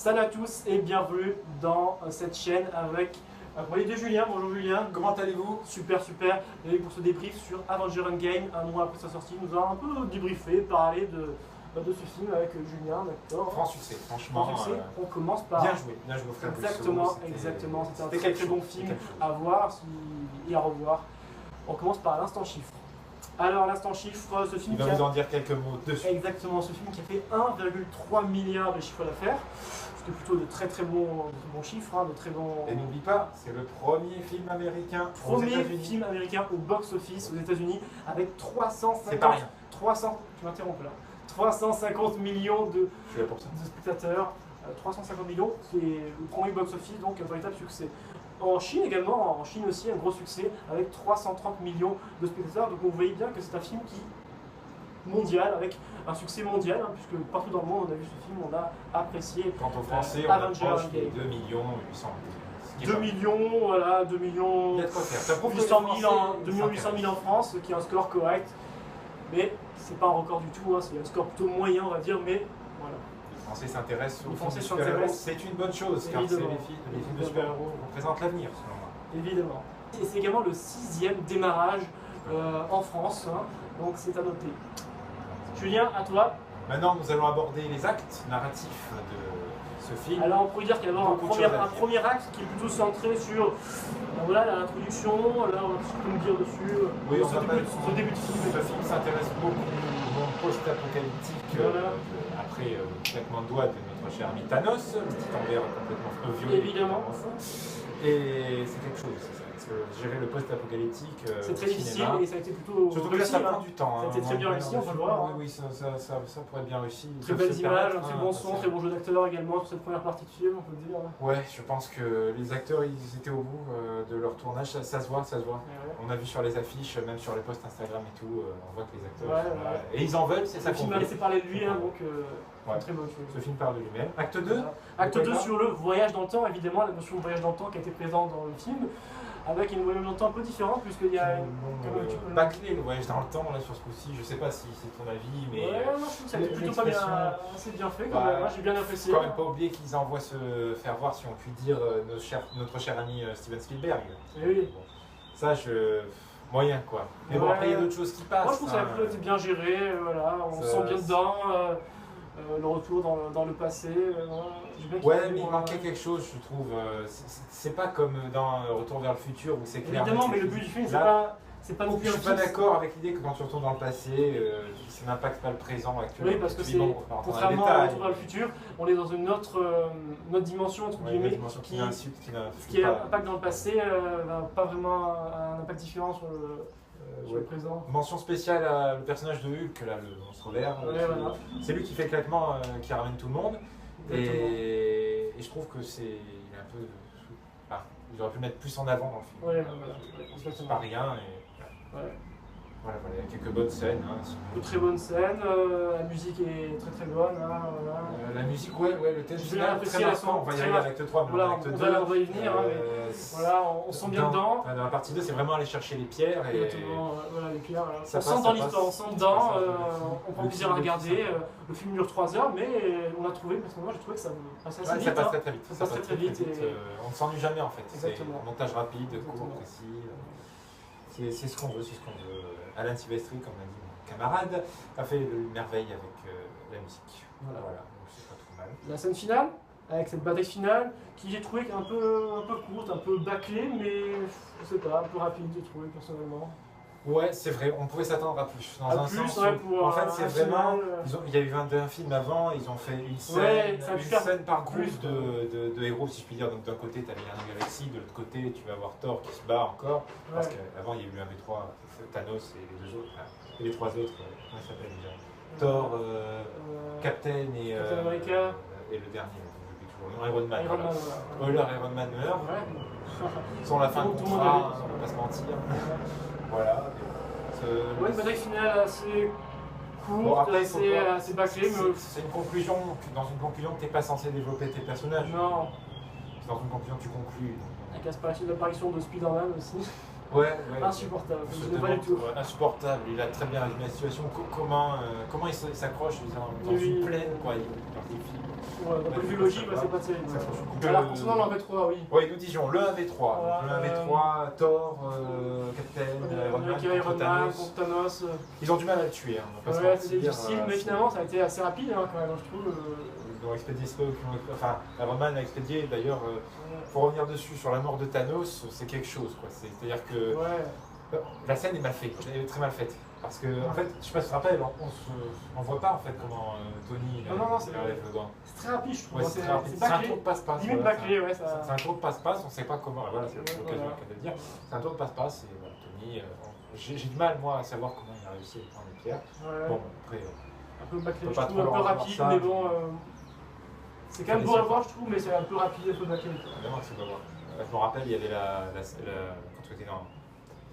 Salut à tous et bienvenue dans cette chaîne avec accompagné de Julien. Bonjour Julien. Comment allez-vous? Super. Et pour ce débrief sur Avenger Endgame, un mois après sa sortie, nous allons un peu débriefer, parler de ce film avec Julien, d'accord. Franc succès, franchement. On commence par. Bien joué frère Russo. Exactement. C'était un très bon film à voir et à revoir. On commence par l'instant chiffre. Alors l'instant chiffre, ce film il va vous en dire quelques mots dessus. Exactement, ce film qui a fait 1,3 milliard de chiffre d'affaires. C'était plutôt de très bons chiffres, hein, de très bons. Et n'oublie pas, c'est le premier film américain aux États-Unis. Film américain au box-office aux États-unis avec 350. C'est pas rien. 300. Tu m'interromps là. 350 millions de spectateurs. 350 millions, c'est le premier box-office, donc un véritable succès. En Chine également, en Chine aussi, un gros succès avec 330 millions de spectateurs. Donc vous voyez bien que c'est un film mondial, avec un succès mondial, hein, puisque partout dans le monde on a vu ce film, on a apprécié. Quant aux Français, on approche des 2 millions 800 000. 2 millions, voilà, 2 millions il y a de quoi faire. 800 000 en France, qui est un score correct. Mais c'est pas un record du tout, hein, c'est un score plutôt moyen, on va dire, mais voilà. Les Français s'intéressent aux films de super-héros. super-héros. C'est une bonne chose, car les films de super-héros représentent l'avenir, selon moi. Évidemment. Et c'est également le 6e démarrage en France, hein, donc c'est à noter. Julien, à toi. Maintenant, nous allons aborder les actes narratifs de ce film. Alors, on pourrait dire qu'il y a d'abord un premier acte qui est plutôt centré sur voilà, l'introduction, là, ce qu'on peut nous dire dessus, oui, ce début de film. Ce film s'intéresse beaucoup au monde post-apocalyptique, après le claquement de doigts de notre cher ami Thanos, le petit envers complètement violé. Évidemment. Et c'est quelque chose, c'est ça. Parce que gérer le post-apocalyptique, c'est très difficile et ça a été plutôt. Surtout que là, ça prend du temps. Ça a été très bien réussi, on peut le voir. Oui, ça pourrait être bien réussi. Très belles images, un très bon son, très bon jeu d'acteur également sur cette première partie de film, on peut le dire. Ouais, je pense que les acteurs, ils étaient au bout de leur tournage, ça se voit. Ouais. On a vu sur les affiches, même sur les posts Instagram et tout, on voit que les acteurs sont là. Et ils en veulent, c'est ça. Le film a laissé parler de lui, hein, donc très bonne chose. Ce film parle de lui-même. Acte 2. Acte 2 sur le voyage dans le temps, évidemment, la notion de voyage dans le temps qui a été présente dans le film, avec une voyage dans le temps un peu différente, puisqu'il y a bâclé le voyage dans le temps, là, sur ce coup-ci. Je sais pas si c'est ton avis, mais. Ouais, moi, je trouve que ça a été plutôt pas bien, assez bien fait quand même, j'ai bien apprécié. Faut quand même pas oublier qu'ils envoient se faire voir, si on peut dire, notre cher ami Steven Spielberg. Et oui. Bon, ça, moyen quoi. Mais bon, après il y a d'autres choses qui passent. Moi je trouve que ça a plutôt été bien géré, voilà, on se sent bien dedans, le retour dans le passé. Ouais, mais il manquait quelque chose, je trouve. C'est pas comme dans Retour vers le futur où c'est clair. Évidemment, mais le but du film, c'est pas non plus. Je suis pas d'accord avec l'idée que quand tu retournes dans le passé, ça n'impacte pas le présent actuel. Oui, parce que c'est, contrairement à Retour vers le futur, on est dans une autre dimension, entre guillemets, ce qui impacte dans le passé n'a pas vraiment un impact différent sur le présent. Mention spéciale à le personnage de Hulk, là, le monstre vert. C'est lui qui fait le claquement, qui ramène tout le monde. Et je trouve que il est un peu. Il aurait pu le mettre plus en avant dans le film. Ouais, c'est pas rien. Voilà, il y a quelques bonnes scènes. De très bonnes scènes, la musique est très bonne. La musique, le thème final est très marquant. On va y arriver à l'acte 3, mais l'acte 2. On va y venir, voilà, on sent bien dedans. Dans la partie 2, c'est vraiment aller chercher les pierres. Voilà, les pierres. On sent dans l'histoire, on sent dedans, on prend plaisir à regarder. Le film dure 3 heures, mais on a trouvé, parce que moi j'ai trouvé que ça passe assez vite. Ça passe très vite. Ça passe très vite. On ne s'ennuie jamais en fait. Exactement. C'est un montage rapide, court, précis. C'est ce qu'on veut, Alan Silvestri, comme l'a dit mon camarade, a fait une merveille avec la musique. Voilà, donc c'est pas trop mal. La scène finale, avec cette bataille finale, qui j'ai trouvé un peu courte, un peu bâclée, mais je sais pas, un peu rapide, j'ai trouvé personnellement. Ouais, c'est vrai, on pouvait s'attendre à plus. Dans un sens où, en fait, c'est vraiment. Il y a eu 21 films avant, ils ont fait une scène par groupe de héros, si je puis dire. Donc d'un côté, tu as les Galaxy, de l'autre côté, tu vas avoir Thor qui se bat encore. Parce qu'avant, il y a eu un V3, Thanos et les deux autres. Et les trois autres, comment ils s'appellent déjà? Thor, Captain et America. Et le dernier, Iron Man. Spoiler, Iron Man meurt. Sur la fin de contrat, on va pas se mentir. Voilà. Une bataille finale assez courte, assez bâclée. C'est une conclusion, dans une conclusion que tu n'es pas censé développer tes personnages. Non. Dans une conclusion, tu conclus. Avec l'apparition de Spider-Man aussi. Insupportable. Je pas du tout. Insupportable. Il a très bien résumé la situation. Comment il s'accroche dans une plaine, quoi. Ouais, d'un point de vue logique, c'est pas terrible. Alors, concernant le 1v3, oui. Oui, nous disions le 1v3. Le 1v3, Thor, Captain, Iron Man, contre Thanos. Ils ont du mal à le tuer. Ouais, c'est difficile, mais finalement, ça a été assez rapide quand même, je trouve. Ils ont expédié enfin, Iron Man a expédié, d'ailleurs, pour revenir dessus, sur la mort de Thanos, c'est quelque chose, quoi. C'est-à-dire que la scène est mal faite, elle est très mal faite. Parce que, en fait, je sais pas si tu te rappelles, on voit pas en fait comment Tony arrive dedans. C'est très rapide, je trouve. Ouais, c'est un tour de passe-passe. Limite bâclé, ouais. C'est un tour de passe-passe, on sait pas comment. Voilà, c'est l'occasion de le dire. C'est un tour de passe-passe et voilà, Tony. J'ai du mal, moi, à savoir comment il a réussi à prendre les pierres. Bon, après. Un peu bâclé, je trouve, un peu rapide, mais bon. C'est quand même beau à voir, je trouve, mais c'est un peu rapide, un peu bâclé. Évidemment que c'est beau à voir. Je me rappelle, il y avait quand tu étais dans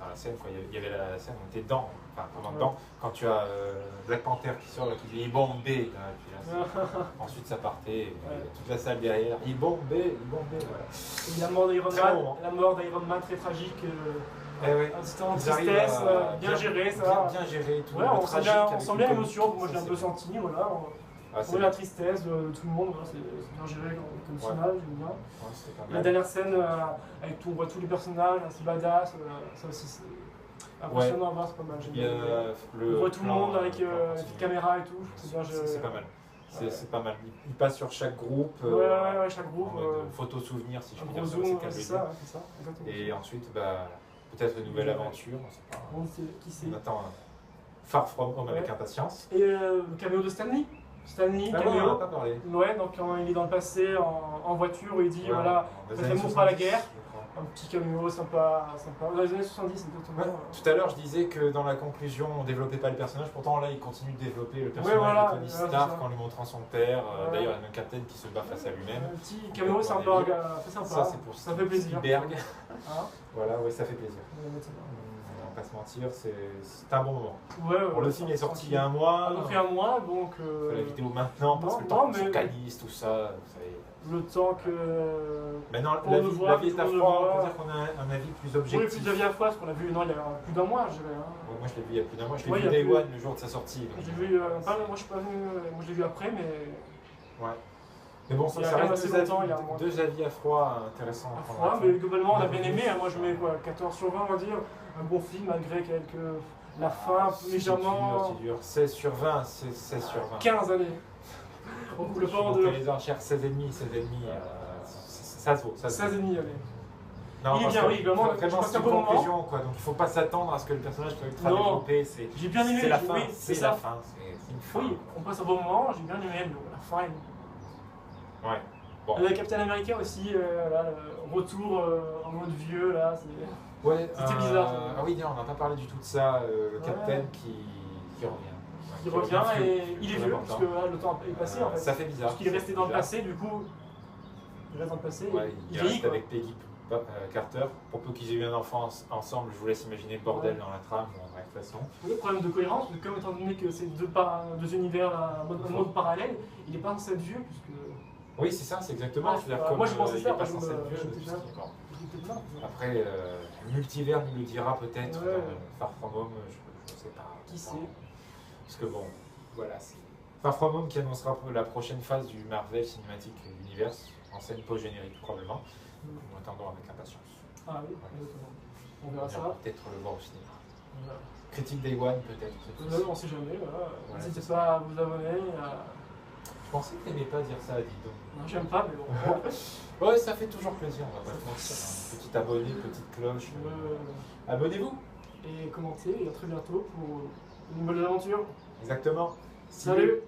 la scène, quoi, il y avait la scène où on était dedans. Enfin, pendant dedans, quand tu as Black Panther qui sort et qui dit « bombé », ensuite ça partait, toute la salle derrière « bombé », voilà. Et la mort d'Iron Man, très tragique, un tristesse, bien géré, ça. Bien géré, tout le monde tragique. On sent bien l'émotion, moi je l'ai un peu senti, voilà. On voit la tristesse de tout le monde, c'est bien géré comme final, j'aime bien. La dernière scène, avec on voit tous les personnages, c'est badass, ça aussi c'est impressionnant à voir, c'est pas mal, j'aime bien. On voit tout le monde avec la petite caméra et tout, c'est bien géré. C'est pas mal. C'est pas mal. Il passe sur chaque groupe. Chaque groupe. Photo souvenir, si je puis dire. C'est ça, exactement. Et ensuite, peut-être une nouvelle aventure, on sait pas. Qui sait. On attend Far From Home avec impatience. Et le caméo de Stanley. Caméo. On n'a pas parlé. Ouais, donc quand il est dans le passé en voiture, il dit voilà, faites l'amour pas la guerre. Un petit caméo sympa. Dans les années 70, exactement. Tout à l'heure, je disais que dans la conclusion, on ne développait pas le personnage. Pourtant, là, il continue de développer le personnage de Tony Stark en lui montrant son père. D'ailleurs, il y a même Captain qui se bat face à lui-même. Un petit caméo sympa, sympa. Ça, c'est pour ça fait plaisir. Spielberg. Voilà, ça fait plaisir. On va pas se mentir, c'est un bon moment. Le film est sorti il y a un mois. Il y a un mois, donc. La vidéo maintenant, parce que le temps s'organise, tout ça. Vous savez. Le temps que. Maintenant, la vie est à froid, on peut dire qu'on a un avis plus objectif. Oui, plus d'avis à froid, parce qu'on l'a vu il y a plus d'un mois, je dirais. Moi, je l'ai vu il y a plus d'un mois. Je l'ai vu Day One, le jour de sa sortie. J'ai vu. Moi, je suis pas venu. Moi, je l'ai vu après, mais. Ouais. Mais bon, ça reste deux avis à froid intéressants. À froid, mais globalement, on a bien aimé. Moi, je mets 14 sur 20, on va dire. Un bon film, malgré la fin, légèrement. C'est dur. 16 sur 20, c'est 16 sur 20. 15 années. On coupe le pas en deux. Les enchères 16,5, ça se vaut. 16,5, allez. Non, il est bien, oui, globalement, c'est une conclusion, quoi. Donc il ne faut pas s'attendre à ce que le personnage soit ultra développé. J'ai bien aimé. C'est la fin. C'est la fin. Oui, on passe un bon moment, j'ai bien aimé la fin. Ouais. Bon. Avec Captain America aussi, le retour en mode vieux, là, c'était bizarre. Ah oui, on n'a pas parlé du tout de ça. Le Captain qui revient. Il revient et il est vieux, parce que le temps est passé en fait. Ça fait bizarre. Parce qu'il est resté dans le passé, du coup. Il reste dans le passé. Il reste avec Peggy Carter. Pour peu qu'ils aient eu un enfant ensemble, je vous laisse imaginer le bordel dans la trame, de toute façon. Le problème de cohérence, comme étant donné que c'est deux univers, un mode parallèle, il n'est pas censé être vieux, puisque. Oui, c'est ça, c'est exactement. Moi je pensais ça, il n'est pas censé être vieux. Après, le multivers nous le dira peut-être dans Far From Home, je ne sais pas. Qui sait. Parce que bon, voilà, c'est Far From Home qui annoncera la prochaine phase du Marvel Cinematic Universe, en scène post-générique probablement. Nous attendons avec impatience. Ah oui, on verra ça. Peut-être le voir au cinéma. Voilà. Critique Day One peut-être. On ne sait jamais, n'hésitez pas à vous abonner. Je pensais que tu n'aimais pas dire ça, dis donc. Non, j'aime pas, mais bon. Ouais, ça fait toujours plaisir, on va pas te mentir. Petit abonné, petite cloche. Abonnez-vous. Et commentez, et à très bientôt pour une nouvelle aventure. Exactement. Salut.